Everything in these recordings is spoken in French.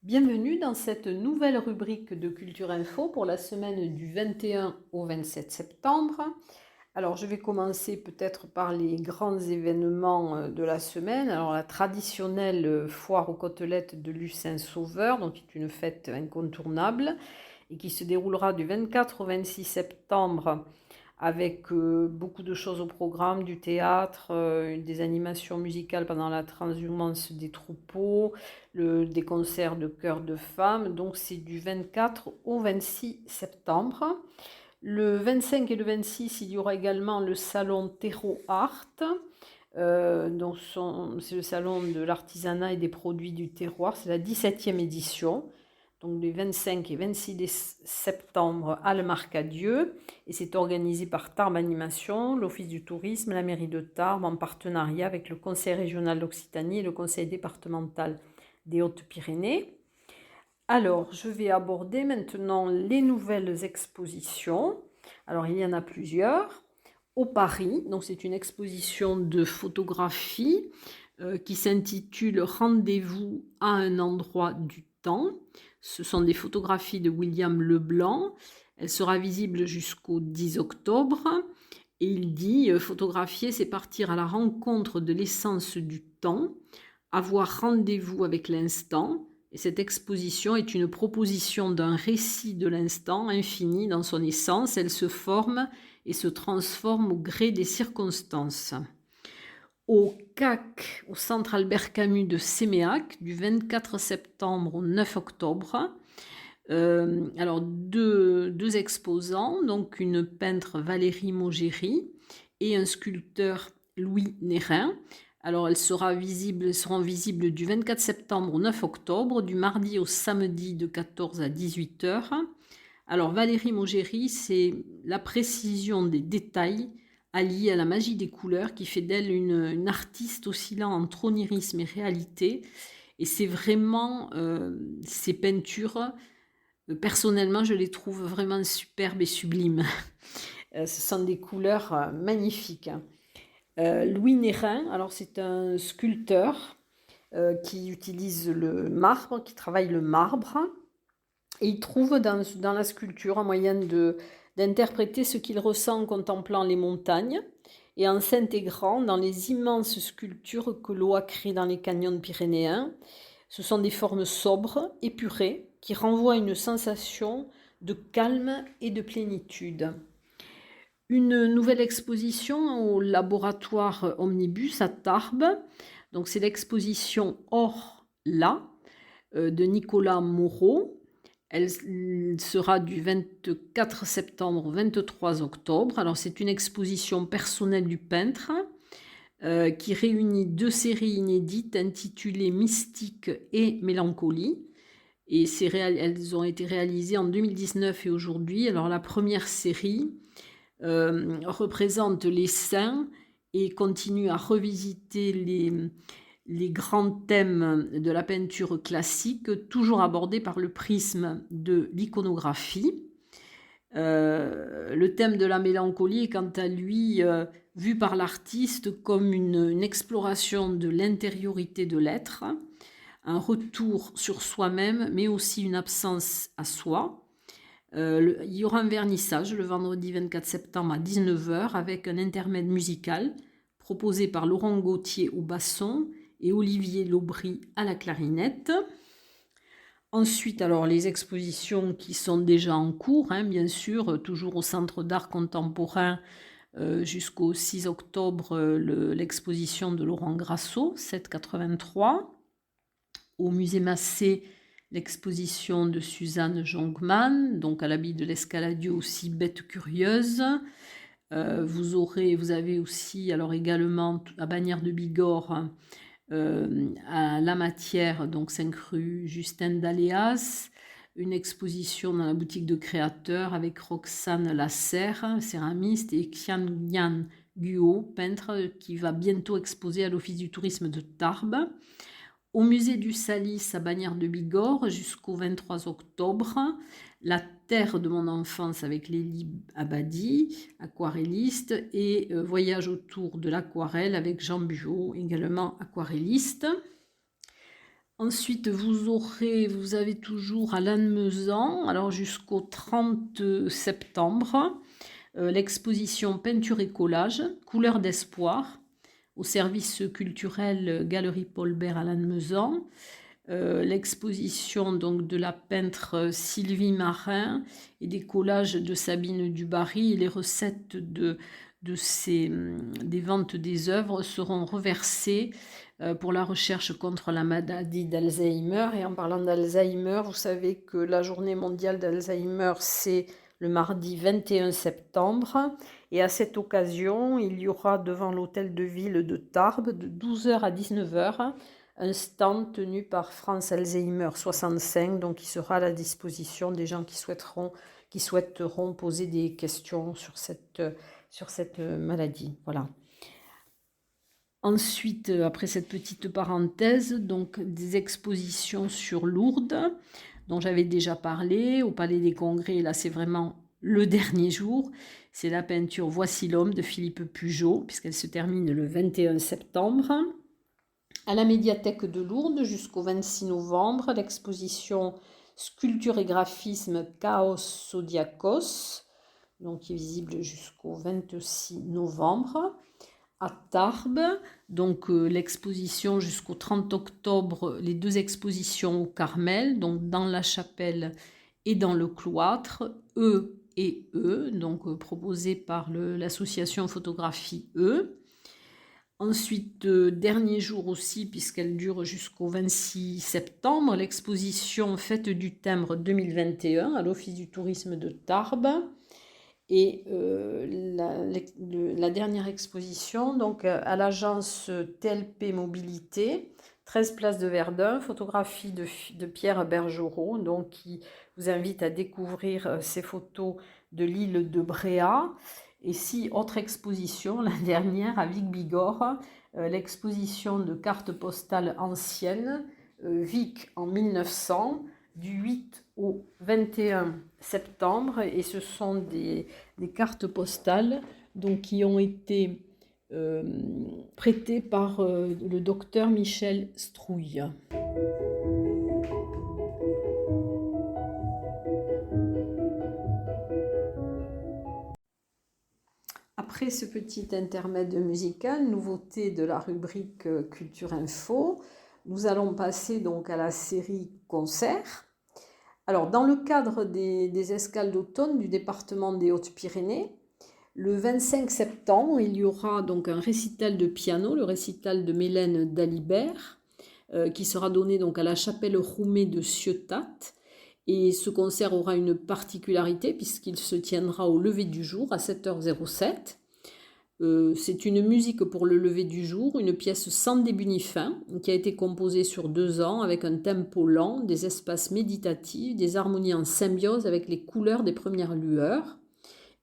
Bienvenue dans cette nouvelle rubrique de Culture Info pour la semaine du 21 au 27 septembre. Alors je vais commencer peut-être par les grands événements de la semaine. Alors la traditionnelle foire aux côtelettes de Lucin-Sauveur, donc qui est une fête incontournable et qui se déroulera du 24 au 26 septembre avec beaucoup de choses au programme, du théâtre, des animations musicales pendant la transhumance des troupeaux, des concerts de chœurs de femmes. Donc c'est du 24 au 26 septembre. Le 25 et le 26, il y aura également le salon Terro Art. Donc c'est le salon de l'artisanat et des produits du terroir. C'est la 17e édition. Donc les 25 et 26 septembre à Le Marcadieu. Et c'est organisé par Tarbes Animation, l'Office du tourisme, la mairie de Tarbes, en partenariat avec le Conseil régional d'Occitanie et le Conseil départemental des Hautes-Pyrénées. Alors, je vais aborder maintenant les nouvelles expositions. Alors, il y en a plusieurs. Au Paris, donc c'est une exposition de photographie qui s'intitule Rendez-vous à un endroit du temps. Ce sont des photographies de William Leblanc. Elle sera visible jusqu'au 10 octobre. Et il dit photographier, c'est partir à la rencontre de l'essence du temps, avoir rendez-vous avec l'instant. Et cette exposition est une proposition d'un récit de l'instant infini dans son essence. Elle se forme et se transforme au gré des circonstances. Au CAC, au Centre Albert Camus de Séméac, du 24 septembre au 9 octobre. Alors deux exposants, donc une peintre Valérie Maugéry et un sculpteur Louis Nérin. Alors elles seront visibles du 24 septembre au 9 octobre, du mardi au samedi de 14 à 18 heures. Alors Valérie Maugéry, c'est la précision des détails alliée à la magie des couleurs qui fait d'elle une artiste oscillant entre onirisme et réalité. Et c'est vraiment ces peintures, personnellement, je les trouve vraiment superbes et sublimes. Ce sont des couleurs magnifiques. Louis Nérin, alors c'est un sculpteur qui utilise le marbre, qui travaille le marbre. Et il trouve dans la sculpture un moyen d'interpréter ce qu'il ressent en contemplant les montagnes et en s'intégrant dans les immenses sculptures que l'eau a créées dans les canyons pyrénéens. Ce sont des formes sobres, épurées, qui renvoient à une sensation de calme et de plénitude. Une nouvelle exposition au laboratoire Omnibus à Tarbes. Donc c'est l'exposition Or là de Nicolas Moreau. Elle sera du 24 septembre au 23 octobre. Alors c'est une exposition personnelle du peintre qui réunit deux séries inédites intitulées Mystique et Mélancolie. Et elles ont été réalisées en 2019 et aujourd'hui. Alors la première série représente les saints et continue à revisiter les grands thèmes de la peinture classique, toujours abordés par le prisme de l'iconographie. Le thème de la mélancolie est quant à lui vu par l'artiste comme une exploration de l'intériorité de l'être, un retour sur soi-même, mais aussi une absence à soi. Il y aura un vernissage le vendredi 24 septembre à 19h avec un intermède musical proposé par Laurent Gauthier au basson et Olivier Laubry à la clarinette. Ensuite, alors les expositions qui sont déjà en cours, bien sûr, toujours au Centre d'art contemporain jusqu'au 6 octobre, l'exposition de Laurent Grasso, 783. Au musée Massé, l'exposition de Suzanne Jongman, donc à l'habit de l'Escaladieu aussi Bête curieuse. Vous avez aussi alors également à Bagnères de Bigorre à La Matière, donc 5 rue Justin d'Aléas, une exposition dans la boutique de créateurs avec Roxane Lasserre, céramiste, et Xian Yan Guo, peintre, qui va bientôt exposer à l'Office du tourisme de Tarbes. Au musée du Salis à Bagnères de Bigorre jusqu'au 23 octobre, La terre de mon enfance avec Lélie Abadi, aquarelliste, et Voyage autour de l'aquarelle avec Jean Buot, également aquarelliste. Ensuite, vous avez toujours à Lannemezan, alors jusqu'au 30 septembre, l'exposition Peinture et collage, Couleurs d'espoir, au service culturel Galerie Paul Bert à Lannemezan. L'exposition donc de la peintre Sylvie Marin et des collages de Sabine Dubarry et les recettes des ventes des œuvres seront reversées pour la recherche contre la maladie d'Alzheimer. Et en parlant d'Alzheimer, vous savez que la journée mondiale d'Alzheimer, c'est le mardi 21 septembre. Et à cette occasion, il y aura devant l'hôtel de ville de Tarbes de 12h à 19h un stand tenu par France Alzheimer 65, donc qui sera à la disposition des gens qui souhaiteront poser des questions sur cette maladie. Voilà. Ensuite, après cette petite parenthèse, donc des expositions sur Lourdes, dont j'avais déjà parlé, au Palais des Congrès. Là, c'est vraiment le dernier jour. C'est la peinture Voici l'homme de Philippe Pugeot, puisqu'elle se termine le 21 septembre. À la médiathèque de Lourdes jusqu'au 26 novembre, l'exposition Sculpture et graphisme Chaos Zodiacos, donc qui est visible jusqu'au 26 novembre. À Tarbes, donc l'exposition jusqu'au 30 octobre, les deux expositions au Carmel, donc dans la chapelle et dans le cloître, E et E, donc proposées par l'association Photographie E. Ensuite, dernier jour aussi, puisqu'elle dure jusqu'au 26 septembre, l'exposition Fête du Timbre 2021 à l'Office du tourisme de Tarbes. Et la dernière exposition, donc à l'agence TLP Mobilité, 13 place de Verdun, photographie de Pierre Bergerot, donc qui vous invite à découvrir ces photos de l'île de Bréhat. Et si autre exposition, la dernière à Vic-Bigorre, l'exposition de cartes postales anciennes, Vic en 1900, du 8 au 21 septembre, et ce sont des cartes postales donc, qui ont été prêtées par le docteur Michel Strouille. Après ce petit intermède musical, nouveauté de la rubrique Culture Info, nous allons passer donc à la série Concerts. Alors, dans le cadre des escales d'automne du département des Hautes-Pyrénées, le 25 septembre, il y aura donc un récital de piano, le récital de Mélène Dalibert, qui sera donné donc à la chapelle Roumet de Ciotat. Et ce concert aura une particularité puisqu'il se tiendra au lever du jour à 7h07. C'est une musique pour le lever du jour, une pièce sans début ni fin, qui a été composée sur 2 ans avec un tempo lent, des espaces méditatifs, des harmonies en symbiose avec les couleurs des premières lueurs.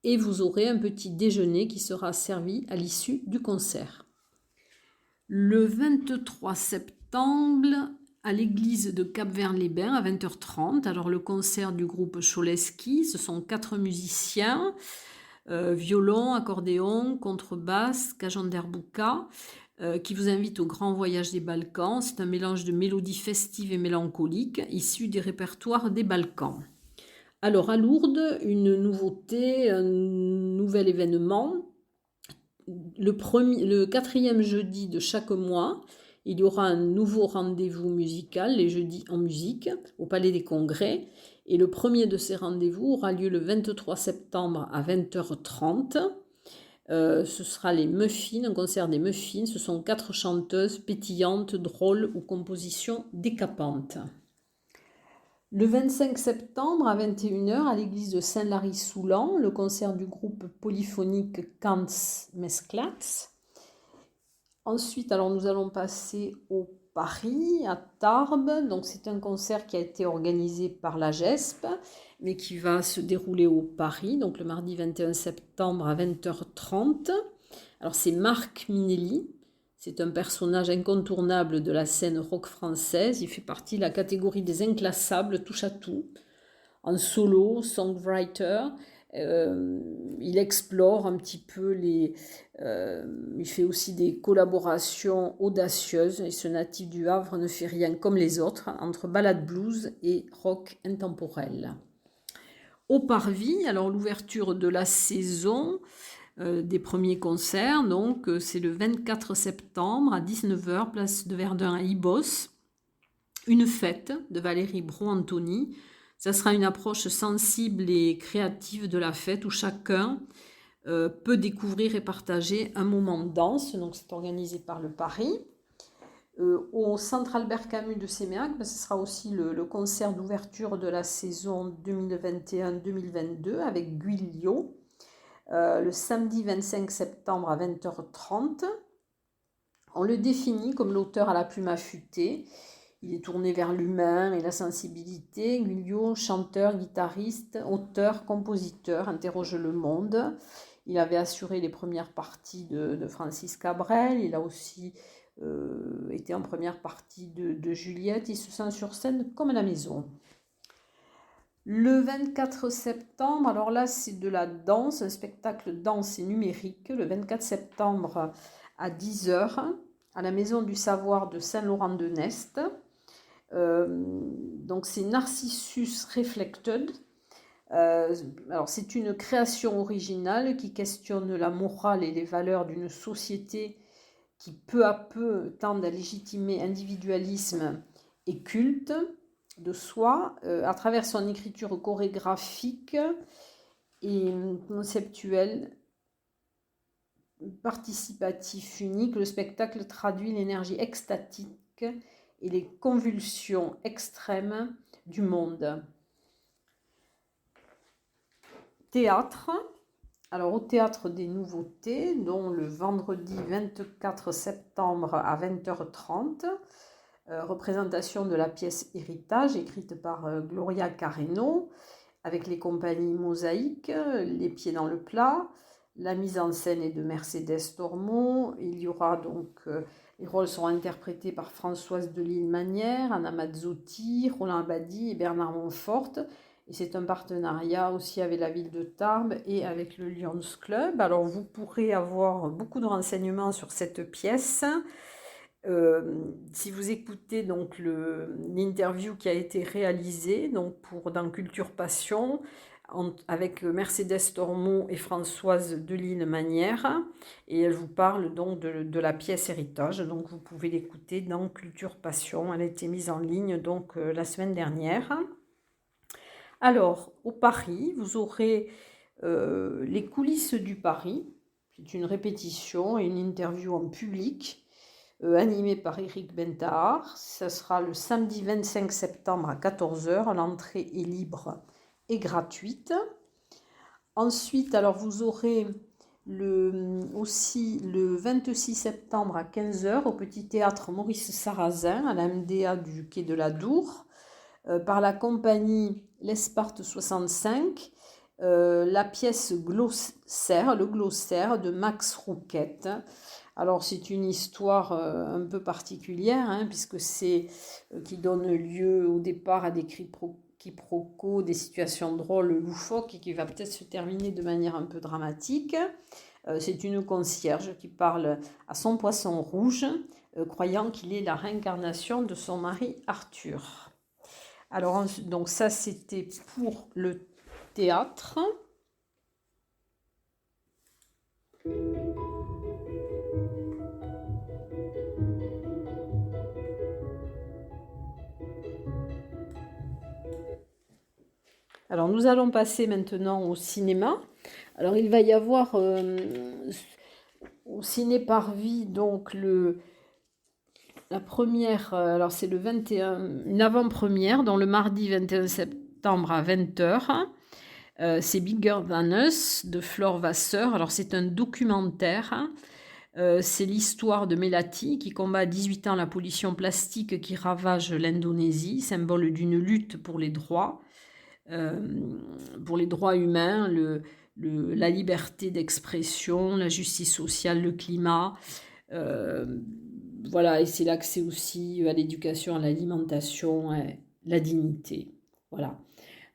Et vous aurez un petit déjeuner qui sera servi à l'issue du concert. Le 23 septembre, à l'église de Cap-Vert-les-Bains à 20h30, alors le concert du groupe Choleski, ce sont 4 musiciens, violon, accordéon, contrebasse, cajon d'Herbouka, qui vous invite au Grand Voyage des Balkans. C'est un mélange de mélodies festives et mélancoliques issues des répertoires des Balkans. Alors à Lourdes, une nouveauté, un nouvel événement. Le 4e jeudi de chaque mois, il y aura un nouveau rendez-vous musical, les jeudis en musique, au Palais des Congrès. Et le premier de ces rendez-vous aura lieu le 23 septembre à 20h30. Ce sera les Muffins, un concert des Muffins. Ce sont 4 chanteuses pétillantes, drôles ou compositions décapantes. Le 25 septembre à 21h à l'église de Saint-Lary-Soulan, le concert du groupe polyphonique Kants Mesclats. Ensuite, alors nous allons passer au Paris, à Tarbes. Donc c'est un concert qui a été organisé par la GESP, mais qui va se dérouler au Paris, donc le mardi 21 septembre à 20h30. Alors c'est Marc Minelli. C'est un personnage incontournable de la scène rock française. Il fait partie de la catégorie des inclassables touche à tout. en solo, songwriter. Il explore un petit peu il fait aussi des collaborations audacieuses et ce natif du Havre ne fait rien comme les autres entre ballade blues et rock intemporel. Au Parvis, alors l'ouverture de la saison des premiers concerts, donc c'est le 24 septembre à 19h, place de Verdun à Ibos. Une fête de Valérie Bro-Antoni. Ça sera une approche sensible et créative de la fête où chacun peut découvrir et partager un moment de danse. Donc c'est organisé par le Paris. Au Centre Albert Camus de Séméac, ce sera aussi le concert d'ouverture de la saison 2021-2022 avec Guilio, le samedi 25 septembre à 20h30. On le définit comme l'auteur à la plume affûtée. Il est tourné vers l'humain et la sensibilité. Guilio, chanteur, guitariste, auteur, compositeur, interroge le monde. Il avait assuré les premières parties de Francis Cabrel. Il a aussi été en première partie de Juliette. Il se sent sur scène comme à la maison. Le 24 septembre, alors là c'est de la danse, un spectacle danse et numérique. Le 24 septembre à 10h à la Maison du Savoir de Saint-Laurent-de-Nest. Donc c'est Narcissus Reflected. Alors c'est une création originale qui questionne la morale et les valeurs d'une société qui peu à peu tend à légitimer individualisme et culte de soi à travers son écriture chorégraphique et conceptuelle, participatif unique. Le spectacle traduit l'énergie extatique et les convulsions extrêmes du monde. Théâtre. Alors au Théâtre des Nouveautés, dont le vendredi 24 septembre à 20h30, représentation de la pièce Héritage, écrite par Gloria Carreno, avec les compagnies Mosaïque, Les Pieds dans le Plat. La mise en scène est de Mercedes Tormo. Il y aura donc... les rôles seront interprétés par Françoise Delisle-Manière, Anna Mazzotti, Roland Abadie et Bernard Montfort. Et c'est un partenariat aussi avec la ville de Tarbes et avec le Lions Club. Alors vous pourrez avoir beaucoup de renseignements sur cette pièce. Si vous écoutez donc l'interview qui a été réalisée donc dans Culture Passion avec Mercedes Tormo et Françoise Delisle-Manière, et elle vous parle donc de la pièce Héritage. Donc vous pouvez l'écouter dans Culture Passion. Elle a été mise en ligne donc la semaine dernière. Alors, au Paris, vous aurez les coulisses du Paris. C'est une répétition et une interview en public animée par Éric Bentahar. Ça sera le samedi 25 septembre à 14h. L'entrée est libre et gratuite. Ensuite, alors vous aurez aussi le 26 septembre à 15h au Petit Théâtre Maurice Sarrazin à la MDA du Quai de la Dour par la compagnie L'Esparte 65, la pièce Glossaire, le Glossaire de Max Rouquette. Alors c'est une histoire un peu particulière, puisque c'est qui donne lieu au départ à des quiproquos, des situations drôles, loufoques, et qui va peut-être se terminer de manière un peu dramatique. C'est une concierge qui parle à son poisson rouge, croyant qu'il est la réincarnation de son mari Arthur. Alors, donc ça, c'était pour le théâtre. Alors, nous allons passer maintenant au cinéma. Alors, il va y avoir au Ciné Parvis, donc la première, alors c'est le 21, une avant-première, dans le mardi 21 septembre à 20h. C'est Bigger Than Us de Flore Vasseur. Alors c'est un documentaire. C'est l'histoire de Melati qui combat à 18 ans la pollution plastique qui ravage l'Indonésie, symbole d'une lutte pour les droits humains, la liberté d'expression, la justice sociale, le climat. Voilà, et c'est l'accès aussi à l'éducation, à l'alimentation, à la dignité. Voilà.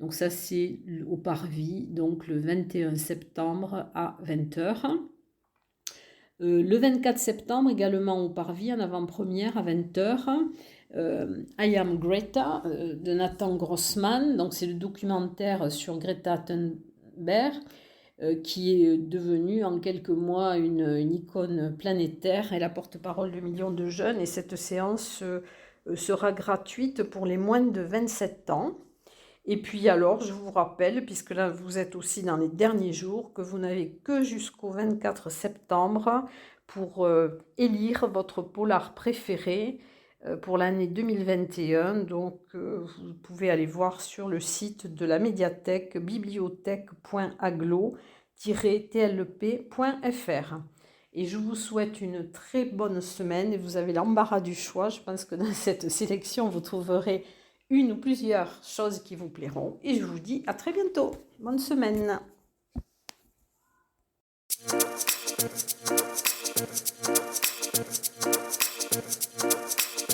Donc ça c'est au Parvis, donc le 21 septembre à 20 h. Le 24 septembre également au Parvis, en avant-première à 20 h. I Am Greta de Nathan Grossman, donc c'est le documentaire sur Greta Thunberg qui est devenue en quelques mois une icône planétaire et la porte-parole de millions de jeunes. Et cette séance sera gratuite pour les moins de 27 ans. Et puis alors, je vous rappelle, puisque là vous êtes aussi dans les derniers jours, que vous n'avez que jusqu'au 24 septembre pour élire votre polar préféré pour l'année 2021. Donc vous pouvez aller voir sur le site de la médiathèque bibliothèque.aglo-tlp.fr. Et je vous souhaite une très bonne semaine et vous avez l'embarras du choix. Je pense que dans cette sélection, vous trouverez une ou plusieurs choses qui vous plairont. Et je vous dis à très bientôt. Bonne semaine.